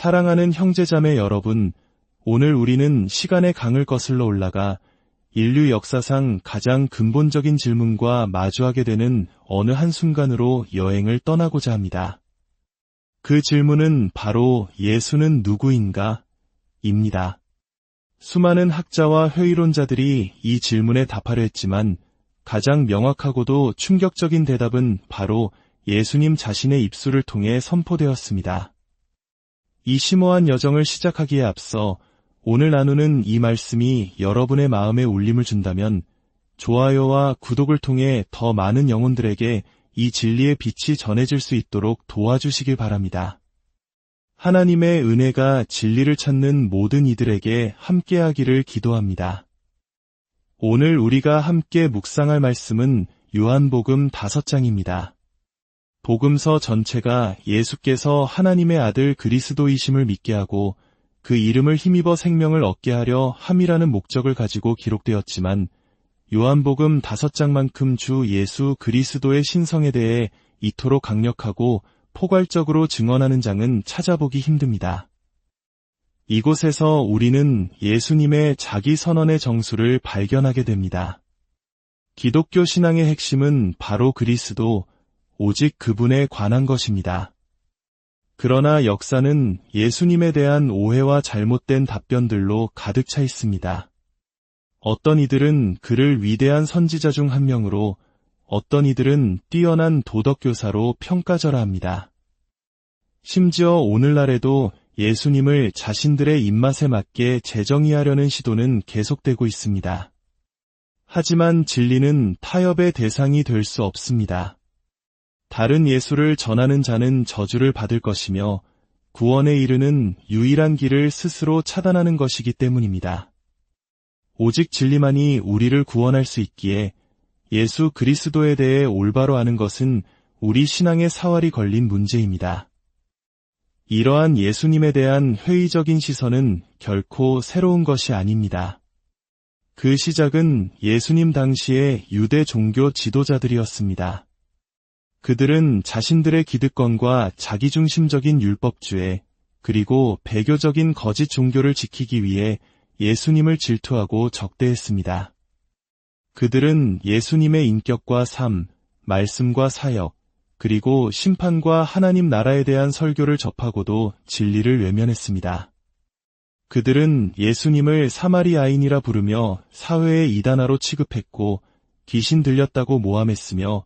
사랑하는 형제자매 여러분, 오늘 우리는 시간의 강을 거슬러 올라가 인류 역사상 가장 근본적인 질문과 마주하게 되는 어느 한순간으로 여행을 떠나고자 합니다. 그 질문은 바로 예수는 누구인가? 입니다. 수많은 학자와 회의론자들이 이 질문에 답하려 했지만 가장 명확하고도 충격적인 대답은 바로 예수님 자신의 입술을 통해 선포되었습니다. 이 심오한 여정을 시작하기에 앞서 오늘 나누는 이 말씀이 여러분의 마음에 울림을 준다면 좋아요와 구독을 통해 더 많은 영혼들에게 이 진리의 빛이 전해질 수 있도록 도와주시길 바랍니다. 하나님의 은혜가 진리를 찾는 모든 이들에게 함께하기를 기도합니다. 오늘 우리가 함께 묵상할 말씀은 요한복음 5장입니다. 복음서 전체가 예수께서 하나님의 아들 그리스도이심을 믿게 하고 그 이름을 힘입어 생명을 얻게 하려 함이라는 목적을 가지고 기록되었지만 요한복음 5장만큼 주 예수 그리스도의 신성에 대해 이토록 강력하고 포괄적으로 증언하는 장은 찾아보기 힘듭니다. 이곳에서 우리는 예수님의 자기 선언의 정수를 발견하게 됩니다. 기독교 신앙의 핵심은 바로 그리스도, 오직 그분에 관한 것입니다. 그러나 역사는 예수님에 대한 오해와 잘못된 답변들로 가득 차 있습니다. 어떤 이들은 그를 위대한 선지자 중 한 명으로, 어떤 이들은 뛰어난 도덕교사로 평가절하합니다. 심지어 오늘날에도 예수님을 자신들의 입맛에 맞게 재정의하려는 시도는 계속되고 있습니다. 하지만 진리는 타협의 대상이 될 수 없습니다. 다른 예수를 전하는 자는 저주를 받을 것이며 구원에 이르는 유일한 길을 스스로 차단하는 것이기 때문입니다. 오직 진리만이 우리를 구원할 수 있기에 예수 그리스도에 대해 올바로 아는 것은 우리 신앙의 사활이 걸린 문제입니다. 이러한 예수님에 대한 회의적인 시선은 결코 새로운 것이 아닙니다. 그 시작은 예수님 당시의 유대 종교 지도자들이었습니다. 그들은 자신들의 기득권과 자기중심적인 율법주의, 그리고 배교적인 거짓 종교를 지키기 위해 예수님을 질투하고 적대했습니다. 그들은 예수님의 인격과 삶, 말씀과 사역, 그리고 심판과 하나님 나라에 대한 설교를 접하고도 진리를 외면했습니다. 그들은 예수님을 사마리아인이라 부르며 사회의 이단아로 취급했고 귀신 들렸다고 모함했으며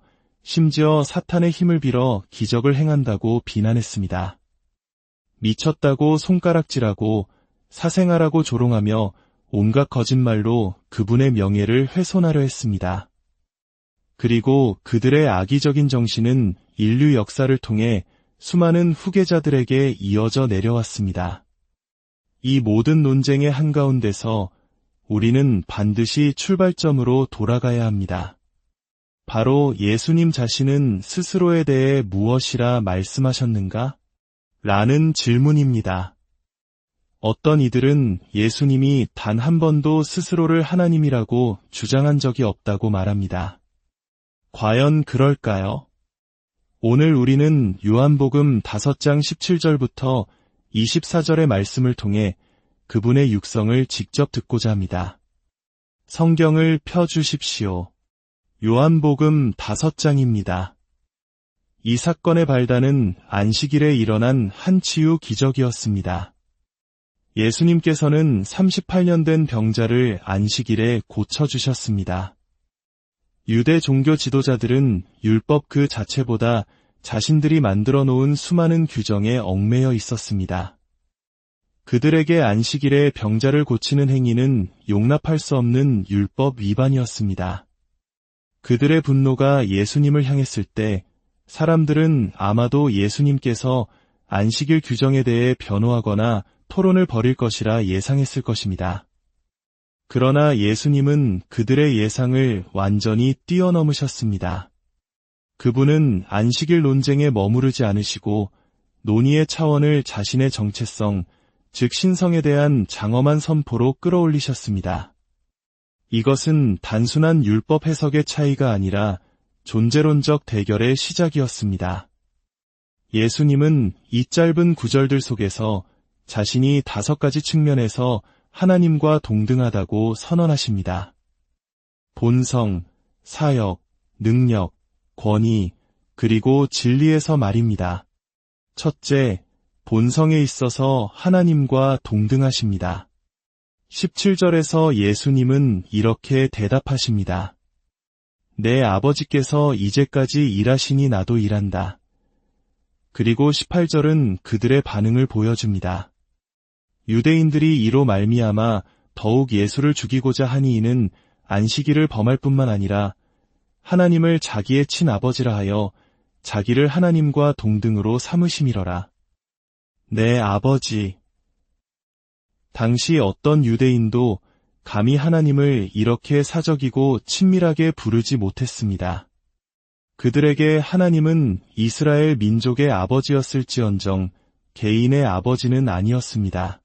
심지어 사탄의 힘을 빌어 기적을 행한다고 비난했습니다. 미쳤다고 손가락질하고 사생아라고 조롱하며 온갖 거짓말로 그분의 명예를 훼손하려 했습니다. 그리고 그들의 악의적인 정신은 인류 역사를 통해 수많은 후계자들에게 이어져 내려왔습니다. 이 모든 논쟁의 한가운데서 우리는 반드시 출발점으로 돌아가야 합니다. 바로 예수님 자신은 스스로에 대해 무엇이라 말씀하셨는가? 라는 질문입니다. 어떤 이들은 예수님이 단 한 번도 스스로를 하나님이라고 주장한 적이 없다고 말합니다. 과연 그럴까요? 오늘 우리는 요한복음 5장 17절부터 24절의 말씀을 통해 그분의 육성을 직접 듣고자 합니다. 성경을 펴주십시오. 요한복음 5장입니다. 이 사건의 발단은 안식일에 일어난 한 치유 기적이었습니다. 예수님께서는 38년 된 병자를 안식일에 고쳐주셨습니다. 유대 종교 지도자들은 율법 그 자체보다 자신들이 만들어 놓은 수많은 규정에 얽매여 있었습니다. 그들에게 안식일에 병자를 고치는 행위는 용납할 수 없는 율법 위반이었습니다. 그들의 분노가 예수님을 향했을 때 사람들은 아마도 예수님께서 안식일 규정에 대해 변호하거나 토론을 벌일 것이라 예상했을 것입니다. 그러나 예수님은 그들의 예상을 완전히 뛰어넘으셨습니다. 그분은 안식일 논쟁에 머무르지 않으시고 논의의 차원을 자신의 정체성, 즉 신성에 대한 장엄한 선포로 끌어올리셨습니다. 이것은 단순한 율법 해석의 차이가 아니라 존재론적 대결의 시작이었습니다. 예수님은 이 짧은 구절들 속에서 자신이 5가지 측면에서 하나님과 동등하다고 선언하십니다. 본성, 사역, 능력, 권위, 그리고 진리에서 말입니다. 첫째, 본성에 있어서 하나님과 동등하십니다. 17절에서 예수님은 이렇게 대답하십니다. 내 아버지께서 이제까지 일하시니 나도 일한다. 그리고 18절은 그들의 반응을 보여줍니다. 유대인들이 이로 말미암아 더욱 예수를 죽이고자 하니 이는 안식일을 범할 뿐만 아니라 하나님을 자기의 친아버지라 하여 자기를 하나님과 동등으로 삼으심이러라. 내 아버지. 당시 어떤 유대인도 감히 하나님을 이렇게 사적이고 친밀하게 부르지 못했습니다. 그들에게 하나님은 이스라엘 민족의 아버지였을지언정 개인의 아버지는 아니었습니다.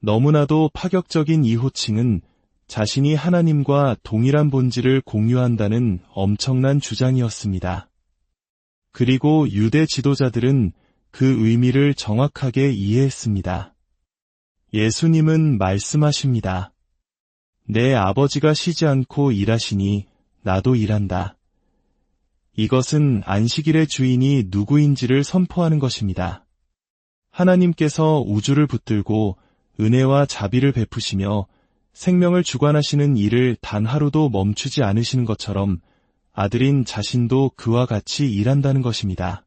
너무나도 파격적인 이 호칭은 자신이 하나님과 동일한 본질을 공유한다는 엄청난 주장이었습니다. 그리고 유대 지도자들은 그 의미를 정확하게 이해했습니다. 예수님은 말씀하십니다. 내 아버지가 쉬지 않고 일하시니 나도 일한다. 이것은 안식일의 주인이 누구인지를 선포하는 것입니다. 하나님께서 우주를 붙들고 은혜와 자비를 베푸시며 생명을 주관하시는 일을 단 하루도 멈추지 않으시는 것처럼 아들인 자신도 그와 같이 일한다는 것입니다.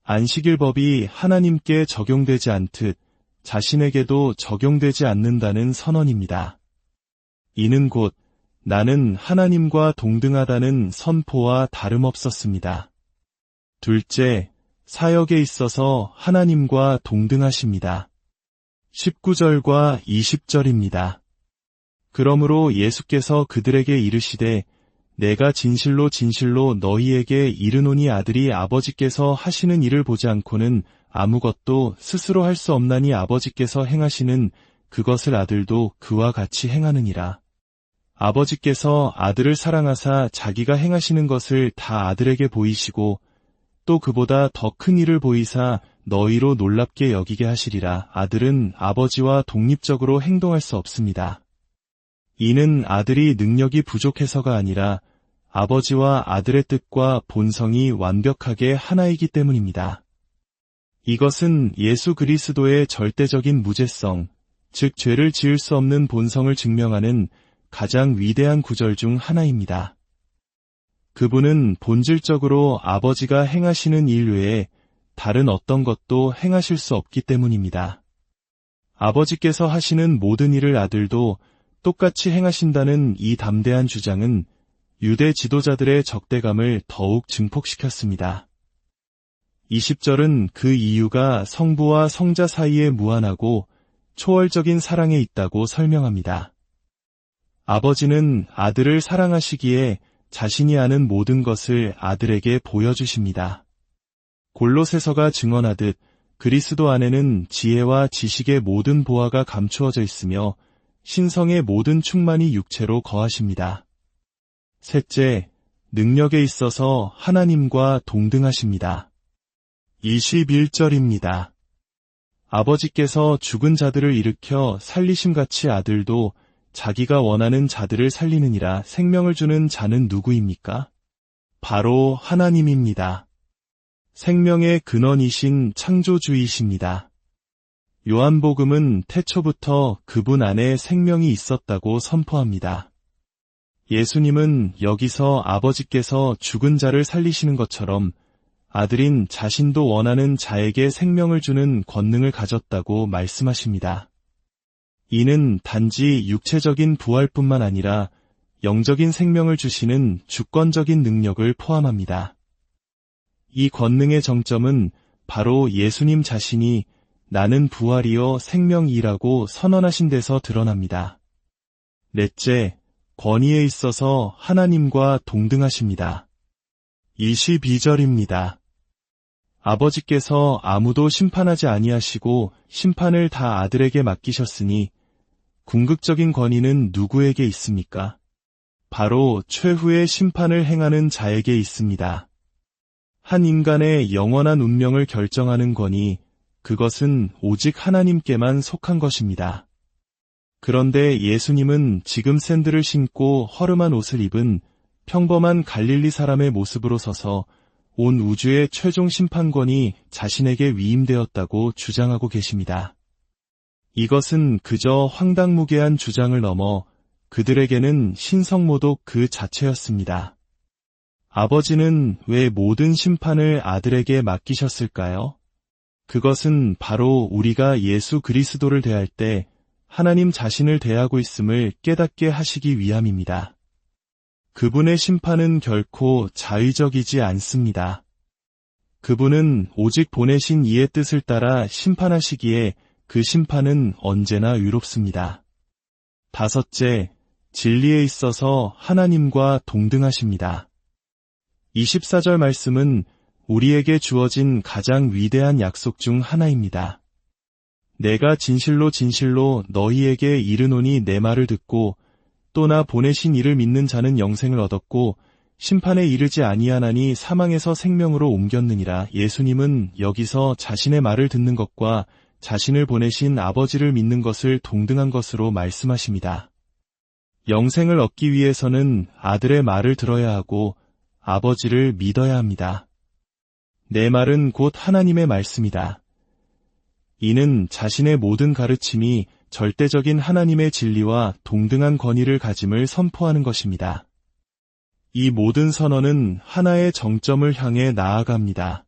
안식일법이 하나님께 적용되지 않듯 자신에게도 적용되지 않는다는 선언입니다. 이는 곧 나는 하나님과 동등하다는 선포와 다름없었습니다. 둘째, 사역에 있어서 하나님과 동등하십니다. 19절과 20절입니다. 그러므로 예수께서 그들에게 이르시되 내가 진실로 진실로 너희에게 이르노니 아들이 아버지께서 하시는 일을 보지 않고는 아무것도 스스로 할 수 없나니 아버지께서 행하시는 그것을 아들도 그와 같이 행하느니라. 아버지께서 아들을 사랑하사 자기가 행하시는 것을 다 아들에게 보이시고 또 그보다 더 큰 일을 보이사 너희로 놀랍게 여기게 하시리라. 아들은 아버지와 독립적으로 행동할 수 없습니다. 이는 아들이 능력이 부족해서가 아니라 아버지와 아들의 뜻과 본성이 완벽하게 하나이기 때문입니다. 이것은 예수 그리스도의 절대적인 무죄성, 즉 죄를 지을 수 없는 본성을 증명하는 가장 위대한 구절 중 하나입니다. 그분은 본질적으로 아버지가 행하시는 일 외에 다른 어떤 것도 행하실 수 없기 때문입니다. 아버지께서 하시는 모든 일을 아들도 똑같이 행하신다는 이 담대한 주장은 유대 지도자들의 적대감을 더욱 증폭시켰습니다. 20절은 그 이유가 성부와 성자 사이에 무한하고 초월적인 사랑에 있다고 설명합니다. 아버지는 아들을 사랑하시기에 자신이 아는 모든 것을 아들에게 보여주십니다. 골로새서가 증언하듯 그리스도 안에는 지혜와 지식의 모든 보화가 감추어져 있으며 신성의 모든 충만이 육체로 거하십니다. 셋째, 능력에 있어서 하나님과 동등하십니다. 21절입니다. 아버지께서 죽은 자들을 일으켜 살리심같이 아들도 자기가 원하는 자들을 살리느니라. 생명을 주는 자는 누구입니까? 바로 하나님입니다. 생명의 근원이신 창조주이십니다. 요한복음은 태초부터 그분 안에 생명이 있었다고 선포합니다. 예수님은 여기서 아버지께서 죽은 자를 살리시는 것처럼 아들인 자신도 원하는 자에게 생명을 주는 권능을 가졌다고 말씀하십니다. 이는 단지 육체적인 부활뿐만 아니라 영적인 생명을 주시는 주권적인 능력을 포함합니다. 이 권능의 정점은 바로 예수님 자신이 나는 부활이요 생명이라고 선언하신 데서 드러납니다. 넷째, 권위에 있어서 하나님과 동등하십니다. 22절입니다. 아버지께서 아무도 심판하지 아니하시고 심판을 다 아들에게 맡기셨으니 궁극적인 권위는 누구에게 있습니까? 바로 최후의 심판을 행하는 자에게 있습니다. 한 인간의 영원한 운명을 결정하는 권위, 그것은 오직 하나님께만 속한 것입니다. 그런데 예수님은 지금 샌들을 신고 허름한 옷을 입은 평범한 갈릴리 사람의 모습으로 서서 온 우주의 최종 심판권이 자신에게 위임되었다고 주장하고 계십니다. 이것은 그저 황당무계한 주장을 넘어 그들에게는 신성모독 그 자체였습니다. 아버지는 왜 모든 심판을 아들에게 맡기셨을까요? 그것은 바로 우리가 예수 그리스도를 대할 때 하나님 자신을 대하고 있음을 깨닫게 하시기 위함입니다. 그분의 심판은 결코 자의적이지 않습니다. 그분은 오직 보내신 이의 뜻을 따라 심판하시기에 그 심판은 언제나 의롭습니다. 다섯째, 진리에 있어서 하나님과 동등하십니다. 24절 말씀은 우리에게 주어진 가장 위대한 약속 중 하나입니다. 내가 진실로 진실로 너희에게 이르노니 내 말을 듣고 또 나 보내신 이를 믿는 자는 영생을 얻었고 심판에 이르지 아니하나니 사망에서 생명으로 옮겼느니라. 예수님은 여기서 자신의 말을 듣는 것과 자신을 보내신 아버지를 믿는 것을 동등한 것으로 말씀하십니다. 영생을 얻기 위해서는 아들의 말을 들어야 하고 아버지를 믿어야 합니다. 내 말은 곧 하나님의 말씀이다. 이는 자신의 모든 가르침이 절대적인 하나님의 진리와 동등한 권위를 가짐을 선포하는 것입니다. 이 모든 선언은 하나의 정점을 향해 나아갑니다.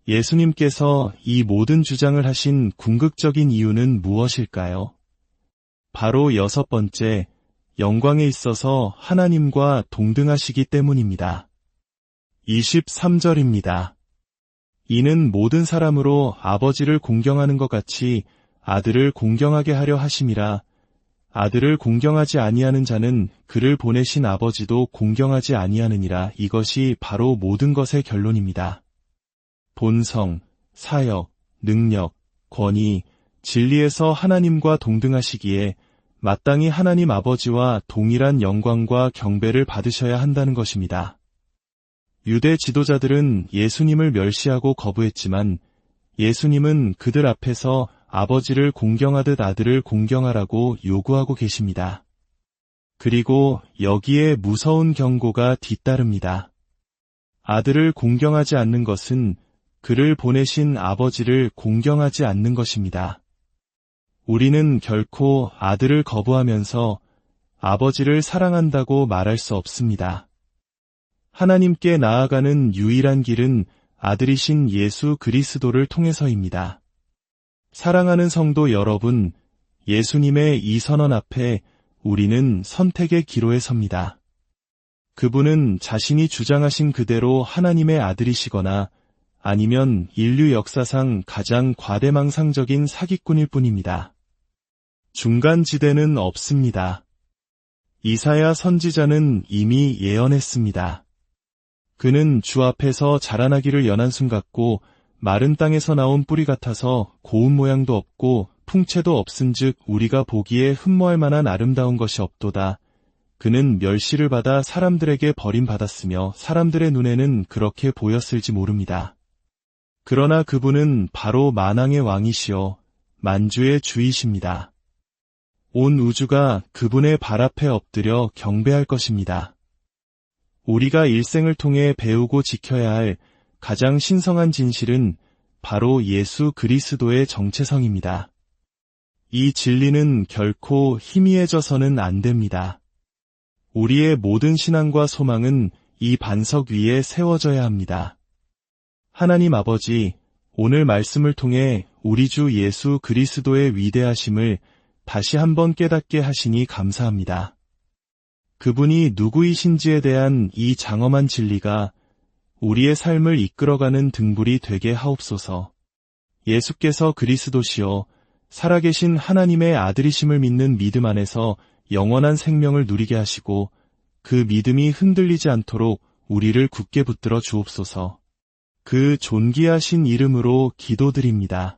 예수님께서 이 모든 주장을 하신 궁극적인 이유는 무엇일까요? 바로 여섯 번째, 영광에 있어서 하나님과 동등하시기 때문입니다. 23절입니다. 이는 모든 사람으로 아버지를 공경하는 것 같이 아들을 공경하게 하려 하심이라. 아들을 공경하지 아니하는 자는 그를 보내신 아버지도 공경하지 아니하느니라. 이것이 바로 모든 것의 결론입니다. 본성, 사역, 능력, 권위, 진리에서 하나님과 동등하시기에 마땅히 하나님 아버지와 동일한 영광과 경배를 받으셔야 한다는 것입니다. 유대 지도자들은 예수님을 멸시하고 거부했지만 예수님은 그들 앞에서 아버지를 공경하듯 아들을 공경하라고 요구하고 계십니다. 그리고 여기에 무서운 경고가 뒤따릅니다. 아들을 공경하지 않는 것은 그를 보내신 아버지를 공경하지 않는 것입니다. 우리는 결코 아들을 거부하면서 아버지를 사랑한다고 말할 수 없습니다. 하나님께 나아가는 유일한 길은 아들이신 예수 그리스도를 통해서입니다. 사랑하는 성도 여러분, 예수님의 이 선언 앞에 우리는 선택의 기로에 섭니다. 그분은 자신이 주장하신 그대로 하나님의 아들이시거나 아니면 인류 역사상 가장 과대망상적인 사기꾼일 뿐입니다. 중간지대는 없습니다. 이사야 선지자는 이미 예언했습니다. 그는 주 앞에서 자라나기를 연한 순 같고 마른 땅에서 나온 뿌리 같아서 고운 모양도 없고 풍채도 없은즉 우리가 보기에 흠모할 만한 아름다운 것이 없도다. 그는 멸시를 받아 사람들에게 버림받았으며 사람들의 눈에는 그렇게 보였을지 모릅니다. 그러나 그분은 바로 만왕의 왕이시여 만주의 주이십니다. 온 우주가 그분의 발 앞에 엎드려 경배할 것입니다. 우리가 일생을 통해 배우고 지켜야 할 가장 신성한 진실은 바로 예수 그리스도의 정체성입니다. 이 진리는 결코 희미해져서는 안 됩니다. 우리의 모든 신앙과 소망은 이 반석 위에 세워져야 합니다. 하나님 아버지, 오늘 말씀을 통해 우리 주 예수 그리스도의 위대하심을 다시 한번 깨닫게 하시니 감사합니다. 그분이 누구이신지에 대한 이 장엄한 진리가 우리의 삶을 이끌어가는 등불이 되게 하옵소서. 예수께서 그리스도시요 살아계신 하나님의 아들이심을 믿는 믿음 안에서 영원한 생명을 누리게 하시고 그 믿음이 흔들리지 않도록 우리를 굳게 붙들어 주옵소서. 그 존귀하신 이름으로 기도드립니다.